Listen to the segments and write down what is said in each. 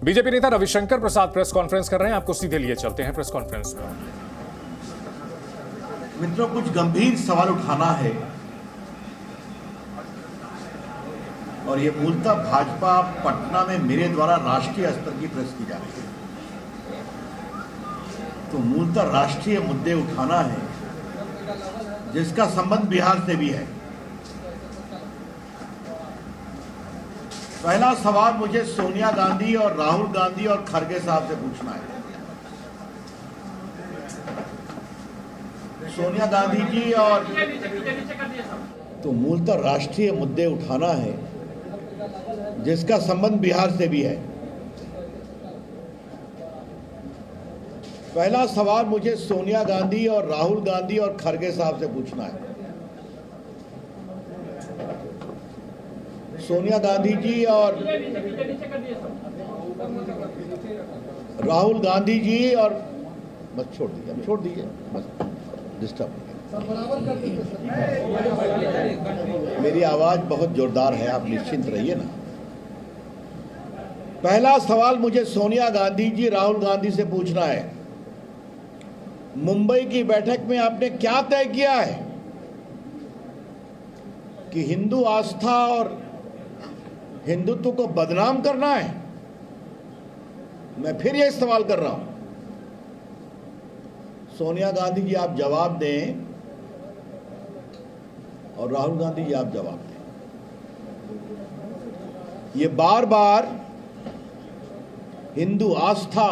BJP नेता रविशंकर प्रसाद press conference कर रहे हैं, आपको सीधे लिए चलते हैं प्रेस कॉन्फ्रेंस में। मित्रों, कुछ गंभीर सवाल उठाना है और ये मूलतः भाजपा पटना में मेरे द्वारा राष्ट्रीय स्तर की प्रेस की जा रही है, तो मूलतः राष्ट्रीय मुद्दे उठाना है जिसका संबंध बिहार से भी है। पहला सवाल मुझे सोनिया गांधी और राहुल गांधी और खड़गे साहब से पूछना है। सोनिया गांधी जी और तो मूलतः राष्ट्रीय मुद्दे उठाना है जिसका संबंध बिहार से भी है। पहला सवाल मुझे सोनिया गांधी और राहुल गांधी और खड़गे साहब से पूछना है। सोनिया गांधी जी और राहुल गांधी जी और बस छोड़ दीजिए बस डिस्टर्ब। मेरी आवाज बहुत जोरदार है, आप निश्चिंत रहिए ना। पहला सवाल मुझे सोनिया गांधी जी राहुल गांधी से पूछना है, मुंबई की बैठक में आपने क्या तय किया है कि हिंदू आस्था और हिंदुत्व को बदनाम करना है? मैं फिर यह सवाल कर रहा हूं, सोनिया गांधी जी आप जवाब दें और राहुल गांधी जी आप जवाब दें। ये बार बार हिंदू आस्था,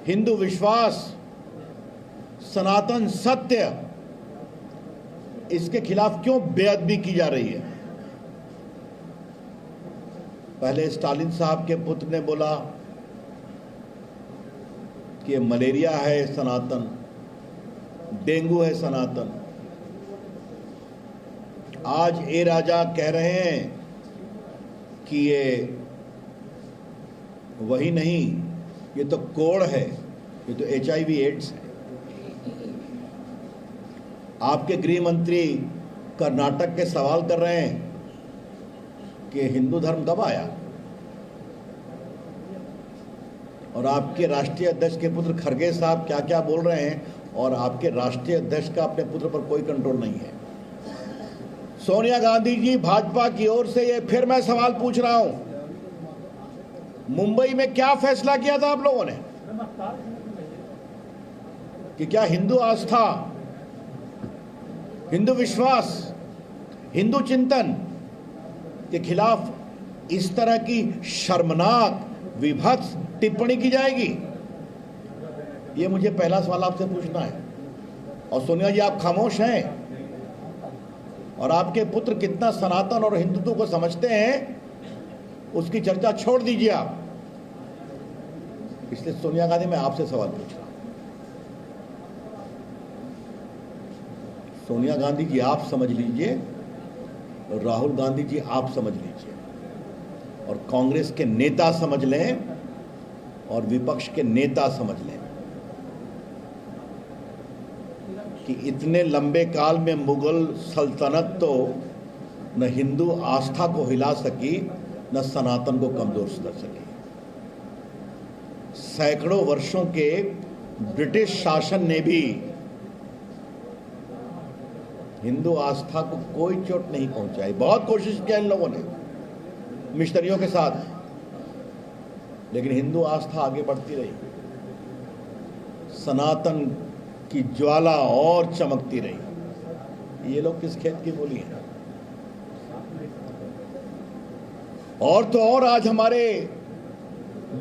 हिंदू विश्वास, सनातन सत्य, इसके खिलाफ क्यों बेअदबी की जा रही है? पहले स्टालिन साहब के पुत्र ने बोला कि मलेरिया है सनातन, डेंगू है सनातन। आज ए राजा कह रहे हैं कि ये वही नहीं, ये तो कोड़ है, ये तो HIV एड्स है। आपके गृह मंत्री कर्नाटक के सवाल कर रहे हैं कि हिंदू धर्म कब आया, और आपके राष्ट्रीय अध्यक्ष के पुत्र खड़गे साहब क्या क्या बोल रहे हैं, और आपके राष्ट्रीय अध्यक्ष का अपने पुत्र पर कोई कंट्रोल नहीं है। सोनिया गांधी जी, भाजपा की ओर से ये फिर मैं सवाल पूछ रहा हूं, मुंबई में क्या फैसला किया था आप लोगों ने कि क्या हिंदू आस्था, हिंदू विश्वास, हिंदू चिंतन के खिलाफ इस तरह की शर्मनाक विभत्स टिप्पणी की जाएगी? ये मुझे पहला सवाल आपसे पूछना है। और सोनिया जी आप खामोश हैं, और आपके पुत्र कितना सनातन और हिंदुत्व को समझते हैं उसकी चर्चा छोड़ दीजिए आप। इसलिए सोनिया गांधी मैं आपसे सवाल पूछ रहा हूं। सोनिया गांधी जी आप समझ लीजिए, और राहुल गांधी जी आप समझ लीजिए, और कांग्रेस के नेता समझ लें और विपक्ष के नेता समझ लें कि इतने लंबे काल में मुगल सल्तनत तो न हिंदू आस्था को हिला सकी, न सनातन को कमजोर कर सकी। सैकड़ों वर्षों के ब्रिटिश शासन ने भी हिंदू आस्था को कोई चोट नहीं पहुंचाई। बहुत कोशिश किया इन लोगों ने मिशनरियों के साथ, लेकिन हिंदू आस्था आगे बढ़ती रही, सनातन की ज्वाला और चमकती रही। ये लोग किस खेत की बोली है? और तो और आज हमारे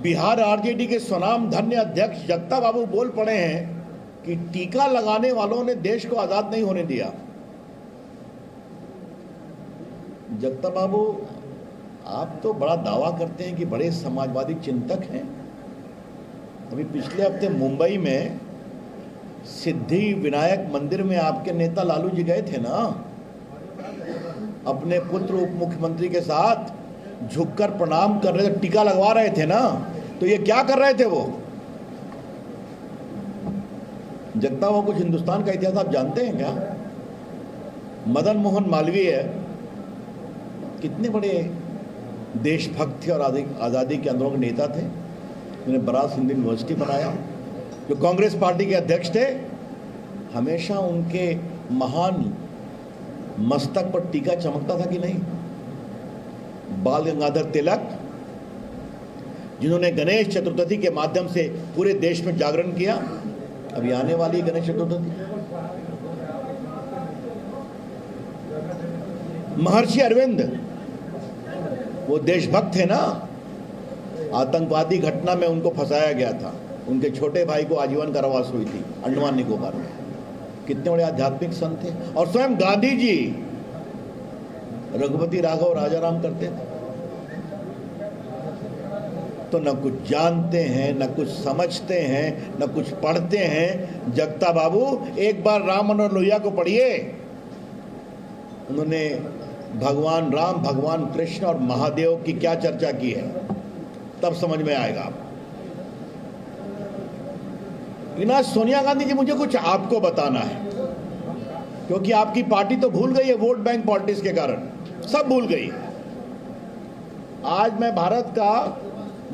बिहार आरजेडी के स्वनाम धन्य अध्यक्ष जगता बाबू बोल पड़े हैं कि टीका लगाने वालों ने देश को आजाद नहीं होने दिया। जगता बाबू आप तो बड़ा दावा करते हैं कि बड़े समाजवादी चिंतक हैं। अभी पिछले हफ्ते मुंबई में सिद्धि विनायक मंदिर में आपके नेता लालू जी गए थे ना, अपने पुत्र उप मुख्यमंत्री के साथ झुककर प्रणाम कर रहे थे, टीका लगवा रहे थे ना। तो ये क्या कर रहे थे वो? जगता बाबू कुछ हिंदुस्तान का इतिहास आप जानते हैं क्या? मदन मोहन मालवीय कितने बड़े देशभक्त थे और आज़ादी के आंदोलन के नेता थे। जिन्होंने बनारस हिंदू यूनिवर्सिटी बनाया, जो कांग्रेस पार्टी के अध्यक्ष थे, हमेशा उनके महान मस्तक पर टीका चमकता था कि नहीं? बाल गंगाधर तिलक, जिन्होंने गणेश चतुर्थी के माध्यम से पूरे देश में जागरण किया। अभी आने वाली गणेश चतुर्थी। महर्षि अरविंद, वो देशभक्त थे ना। आतंकवादी घटना में उनको फंसाया गया था, उनके छोटे भाई को आजीवन कारावास हुई थी अंडमान निकोबार में। कितने बड़े आध्यात्मिक संत थे। और स्वयं गांधी जी रघुपति राघव राजाराम करते थे। तो न कुछ जानते हैं, न कुछ समझते हैं, न कुछ पढ़ते हैं। जगता बाबू, एक बार राम मनोहर लोहिया को पढ़िए। उन्होंने भगवान राम, भगवान कृष्ण और महादेव की क्या चर्चा की है, तब समझ में आएगा। लेकिन आज सोनिया गांधी जी, मुझे कुछ आपको बताना है, क्योंकि आपकी पार्टी तो भूल गई है वोट बैंक पॉलिटिक्स के कारण, सब भूल गई। आज मैं भारत का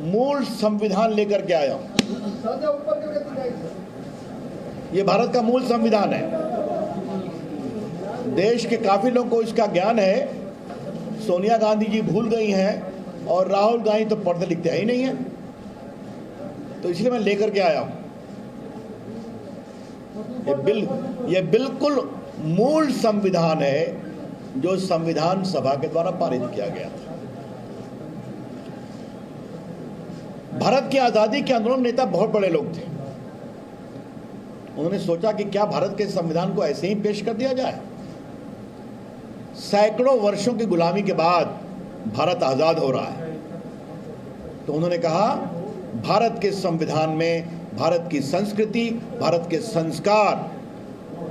मूल संविधान लेकर के आया हूं। ये भारत का मूल संविधान है। देश के काफी लोगों को इसका ज्ञान है। सोनिया गांधी जी भूल गई हैं और राहुल गांधी तो पढ़ते लिखते ही नहीं है, तो इसलिए मैं लेकर के आया हूं। ये बिल्कुल मूल संविधान है, जो संविधान सभा के द्वारा पारित किया गया था। भारत की आजादी के आंदोलन नेता बहुत बड़े लोग थे। उन्होंने सोचा कि क्या भारत के संविधान को ऐसे ही पेश कर दिया जाए। सैकड़ों वर्षों की गुलामी के बाद भारत आजाद हो रहा है, तो उन्होंने कहा भारत के संविधान में भारत की संस्कृति, भारत के संस्कार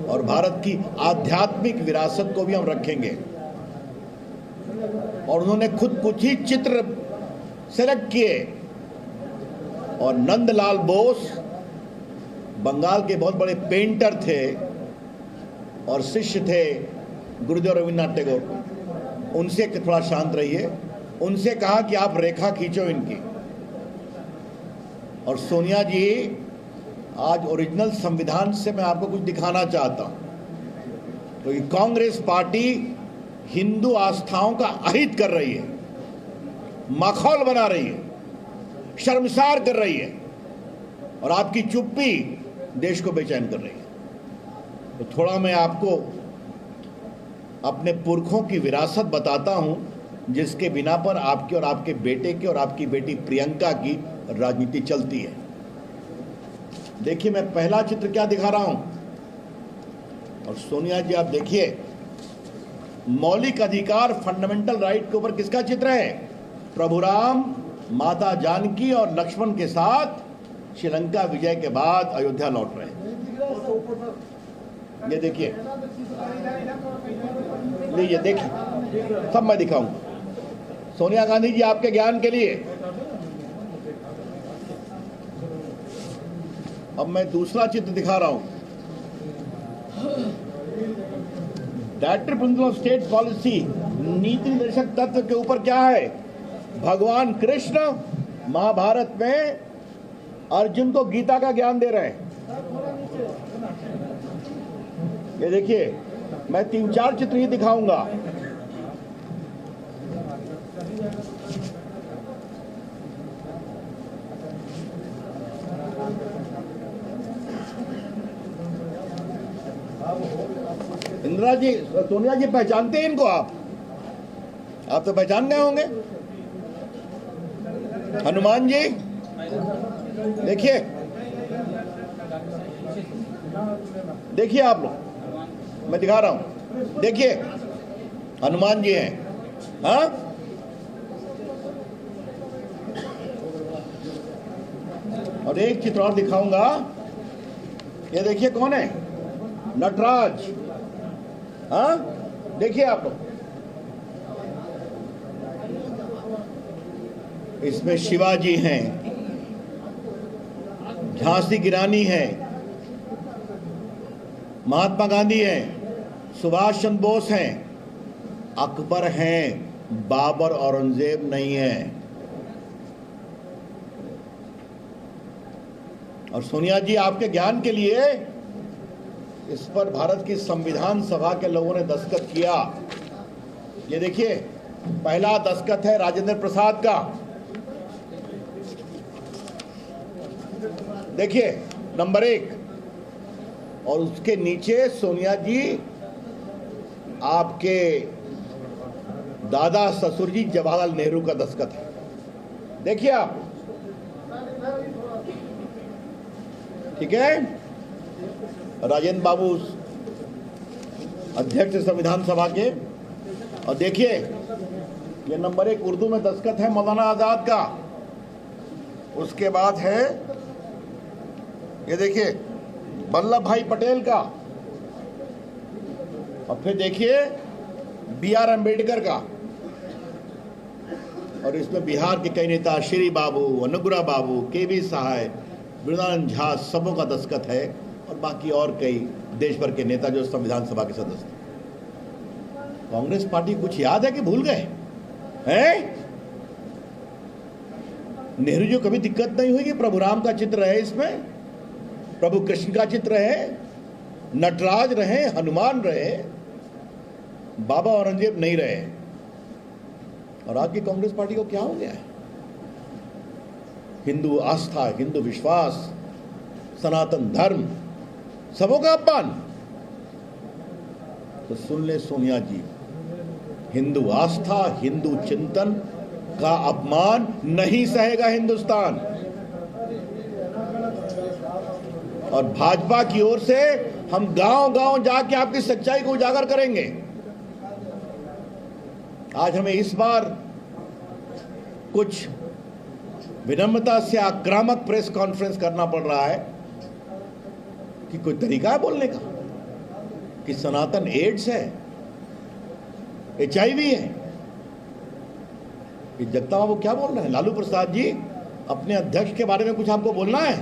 और भारत की आध्यात्मिक विरासत को भी हम रखेंगे। और उन्होंने खुद कुछ ही चित्र सेलेक्ट किए, और नंदलाल बोस बंगाल के बहुत बड़े पेंटर थे और शिष्य थे गुरुदेव रविन्द्रनाथ टैगोर। उनसे थोड़ा शांत रहिए। उनसे कहा कि आप रेखा खींचो इनकी। और सोनिया जी, आज ओरिजिनल संविधान से मैं आपको कुछ दिखाना चाहता हूं। तो ये कांग्रेस पार्टी हिंदू आस्थाओं का अहित कर रही है, माखौल बना रही है, शर्मसार कर रही है, और आपकी चुप्पी देश को बेचैन कर रही है। तो थोड़ा मैं आपको अपने पुरखों की विरासत बताता हूं, जिसके बिना पर आपकी और आपके बेटे की और आपकी बेटी प्रियंका की राजनीति चलती है। देखिए, मैं पहला चित्र क्या दिखा रहा हूं। और सोनिया जी, आप देखिए, मौलिक अधिकार, फंडामेंटल राइट के ऊपर किसका चित्र है? प्रभु राम, माता जानकी और लक्ष्मण के साथ श्रीलंका विजय के बाद अयोध्या लौट रहे हैं। ये देखिए, ये देखिए, सब मैं दिखाऊंगा। सोनिया गांधी जी, आपके ज्ञान के लिए। अब मैं दूसरा चित्र दिखा रहा हूं। Director principle of state policy, नीति निर्देशक तत्व के ऊपर क्या है? भगवान कृष्ण महाभारत में अर्जुन को गीता का ज्ञान दे रहे हैं। ये देखिए, मैं 3-4 चित्र ही दिखाऊंगा। इंदिरा जी, सोनिया जी, पहचानते हैं इनको? आप तो पहचान गए होंगे। हनुमान जी, देखिए, देखिए आप लोग, मैं दिखा रहा हूं। देखिए, हनुमान जी हैं। हाँ, और एक चित्र और दिखाऊंगा। ये देखिए, कौन है? नटराज। हाँ, देखिए आप लोग, इसमें शिवाजी हैं, झांसी की रानी है, महात्मा गांधी हैं, सुभाष चंद्र बोस हैं, अकबर हैं, बाबर औरंगजेब नहीं है। और सोनिया जी, आपके ज्ञान के लिए इस पर भारत की संविधान सभा के लोगों ने दस्तखत किया। ये देखिए, पहला दस्तखत है राजेंद्र प्रसाद का। देखिए, नंबर 1, और उसके नीचे सोनिया जी आपके दादा ससुर जी जवाहरलाल नेहरू का दस्तखत है। देखिए आप, ठीक है। राजेंद्र बाबू अध्यक्ष संविधान सभा के। और देखिए, ये नंबर 1 उर्दू में दस्तखत है मौलाना आजाद का। उसके बाद है, ये देखिए, वल्लभ भाई पटेल का। और फिर देखिए BR अम्बेडकर का। और इसमें बिहार के कई नेता, श्री बाबू, अनुग्रह बाबू, KV सहाय, वृंदावन झा, सबों का दस्तखत है। और बाकी और कई देश भर के नेता जो संविधान सभा के सदस्य हैं। कांग्रेस पार्टी कुछ याद है कि भूल गए हैं? नेहरू जी को कभी दिक्कत नहीं हुई कि प्रभु राम का चित्र है इसमें, प्रभु कृष्ण का चित्र है, नटराज रहे, हनुमान रहे, बाबा औरंगजेब नहीं रहे। और आज की कांग्रेस पार्टी को क्या हो गया है? हिंदू आस्था, हिंदू विश्वास, सनातन धर्म, सबों का अपमान। तो सुन ले सोनिया जी, हिंदू आस्था, हिंदू चिंतन का अपमान नहीं सहेगा हिंदुस्तान। और भाजपा की ओर से हम गांव-गांव जाके आपकी सच्चाई को उजागर करेंगे। आज हमें इस बार कुछ विनम्रता से आक्रामक प्रेस कॉन्फ्रेंस करना पड़ रहा है कि कोई तरीका है बोलने का कि सनातन एड्स है, HIV है। कि जगता बाबू क्या बोल रहे हैं? लालू प्रसाद जी, अपने अध्यक्ष के बारे में कुछ आपको बोलना है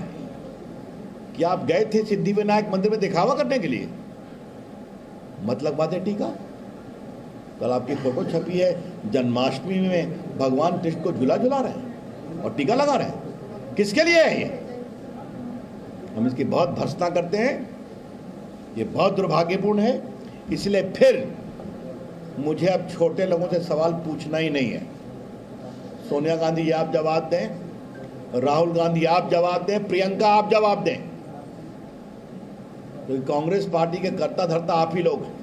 कि आप गए थे सिद्धिविनायक मंदिर में दिखावा करने के लिए? मतलब बात है टीका। कल आपकी फोटो छपी है, जन्माष्टमी में भगवान कृष्ण को झूला झुला रहे हैं और टीका लगा रहे हैं। किसके लिए है ये? हम इसकी बहुत भर्त्सना करते हैं। ये बहुत दुर्भाग्यपूर्ण है। इसलिए फिर मुझे अब छोटे लोगों से सवाल पूछना ही नहीं है। सोनिया गांधी जी आप जवाब दें, राहुल गांधी आप जवाब दें, प्रियंका आप जवाब दें। तो कांग्रेस पार्टी के कर्ता धर्ता आप ही लोग हैं।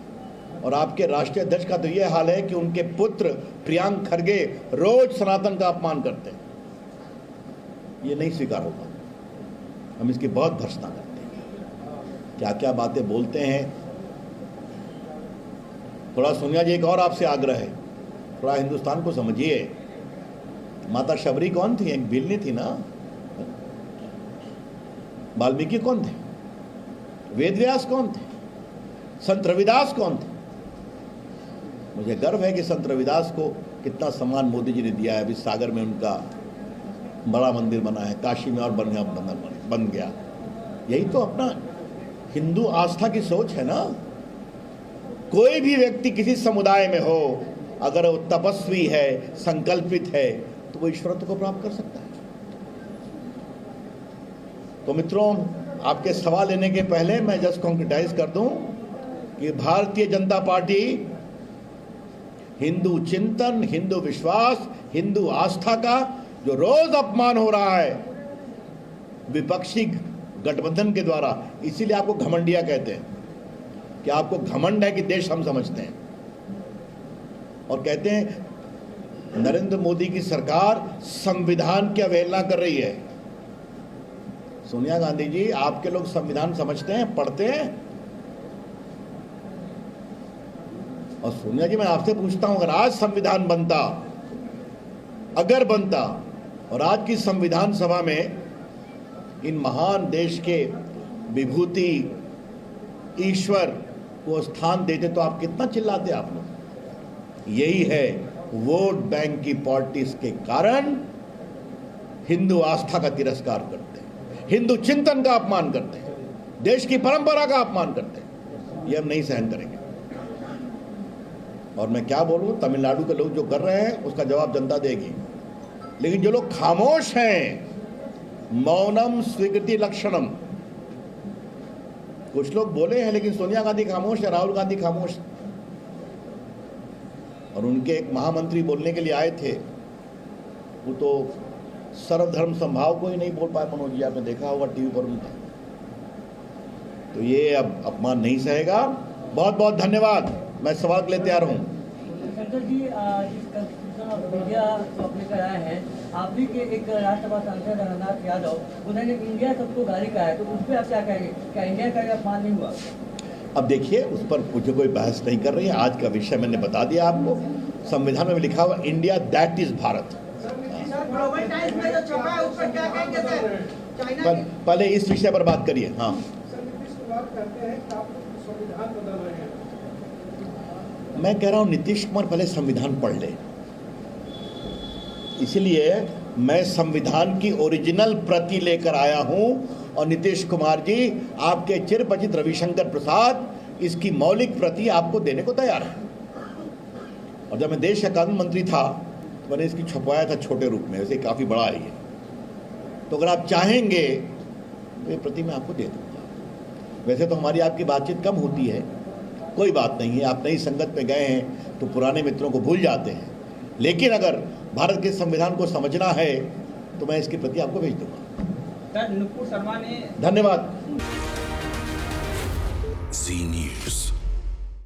और आपके राष्ट्रीय अध्यक्ष का तो यह हाल है कि उनके पुत्र प्रियांक खरगे रोज सनातन का अपमान करते हैं। ये नहीं स्वीकार होगा। हम इसकी बहुत भर्त्सना करते हैं। क्या क्या बातें बोलते हैं। थोड़ा सोनिया जी, एक और आपसे आग्रह है, थोड़ा हिंदुस्तान को समझिए। माता शबरी कौन थी? एक भिलनी थी ना। वाल्मीकि कौन थे? वेदव्यास कौन थे? संत रविदास कौन थे? मुझे गर्व है कि संत रविदास को कितना सम्मान मोदी जी ने दिया है। अभी सागर में उनका बड़ा मंदिर बना है, काशी में और बन गया। यही तो अपना हिंदू आस्था की सोच है ना। कोई भी व्यक्ति किसी समुदाय में हो, अगर वो तपस्वी है, संकल्पित है, तो वो ईश्वरत्व को प्राप्त कर सकता है। तो मित्रों, आपके सवाल लेने के पहले मैं जस्ट कॉन्क्रिटाइज कर दूं कि भारतीय जनता पार्टी हिंदू चिंतन, हिंदू विश्वास, हिंदू आस्था का जो रोज अपमान हो रहा है विपक्षी गठबंधन के द्वारा, इसीलिए आपको घमंडिया कहते हैं कि आपको घमंड है कि देश हम समझते हैं। और कहते हैं नरेंद्र मोदी की सरकार संविधान की अवहेलना कर रही है। सोनिया गांधी जी, आपके लोग संविधान समझते हैं, पढ़ते हैं? और सोनिया जी, मैं आपसे पूछता हूं, अगर आज संविधान बनता, अगर बनता और आज की संविधान सभा में इन महान देश के विभूति ईश्वर को स्थान देते तो आप कितना चिल्लाते आप लोग। यही है वोट बैंक की पॉलिटिक्स के कारण हिंदू आस्था का तिरस्कार करते हैं, हिंदू चिंतन का अपमान करते हैं, देश की परंपरा का अपमान करते हैं। ये हम नहीं सहन करेंगे। और मैं क्या बोलूं, तमिलनाडु के लोग जो कर रहे हैं उसका जवाब जनता देगी। लेकिन जो लोग खामोश हैं, मौनम स्वीकृति लक्षणम। कुछ लोग बोले हैं लेकिन सोनिया गांधी खामोश है, राहुल गांधी खामोश। और उनके एक महामंत्री बोलने के लिए आए थे, वो तो सर्वधर्म संभाव को ही नहीं बोल पाए। मनोज जी, आपने देखा होगा टीवी पर उनका। तो ये अब अपमान नहीं सहेगा। बहुत बहुत धन्यवाद। मैं सवाल के लिए तैयार हूँ। शंकर जी, जिस कंस्टिट्यूशन ऑफ इंडिया को आपने कराया है, आप भी के एक राज्यसभा सांसद रघुनाथ यादव, उन्होंने इंडिया सबको गाली कहा है, तो उस पर आप क्या कहेंगे? क्या इंडिया का अपमान नहीं हुआ? अब देखिए, उस पर मुझे कोई बहस नहीं कर रही है। आज का विषय मैंने बता दिया आपको। संविधान में लिखा हुआ इंडिया दैट इज भारत। पहले इस विषय पर बात करिए। हाँ, मैं कह रहा हूं नीतीश कुमार पहले संविधान पढ़ ले। इसलिए मैं संविधान की ओरिजिनल प्रति लेकर आया हूं और नीतीश कुमार जी, आपके चिरपरिचित रविशंकर प्रसाद इसकी मौलिक प्रति आपको देने को तैयार है। और जब मैं देश का कानून मंत्री था तो मैंने इसकी छपवाया था छोटे रूप में, वैसे काफ़ी बड़ा है ये। तो अगर आप चाहेंगे तो ये प्रति मैं आपको दे दूँगा। वैसे तो हमारी आपकी बातचीत कम होती है, कोई बात नहीं है। आप नई संगत में गए हैं तो पुराने मित्रों को भूल जाते हैं। लेकिन अगर भारत के संविधान को समझना है तो मैं इसकी प्रति आपको भेज दूंगा। नुपुर शर्मा ने धन्यवाद। जी न्यूज़।